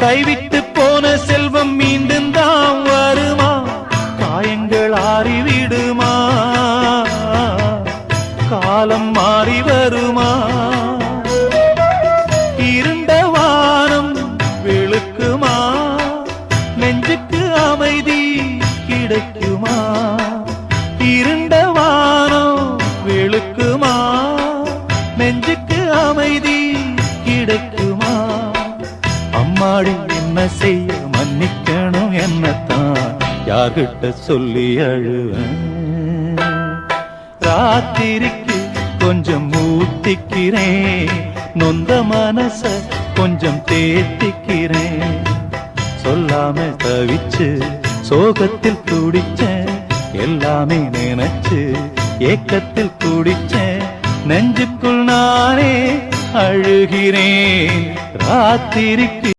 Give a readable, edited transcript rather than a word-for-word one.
கைவிட்டு போன செல்வம் மீண்டும் தான் வருமா? காயங்கள் ஆறிவிடுமா? காலம் மாறி வருமா? இருண்ட வானம் வெளுக்குமா? நெஞ்சுக்கு அமைதி கிடைக்குமா? இருண்ட வானம் வெளுக்குமா? நெஞ்சுக்கு அமைதி கிடைக்குமா? அம்மாடி என்ன செய்ய மன்னிக்கணும், என்னத்தான் யார்கிட்ட சொல்லி அழுவேன்? ராத்திரிக்கு கொஞ்சம் ஊத்திக்கிறேன், நொந்த மனச கொஞ்சம் தேத்திக்கிறேன். சொல்லாம தவிச்சு சோகத்தில் துடிச்சேன், எல்லாமே நினைச்சு ஏக்கத்தில் குடிச்சேன். நெஞ்சுக்குள் நானே அழுகிறேன் ராத்திரிக்கு.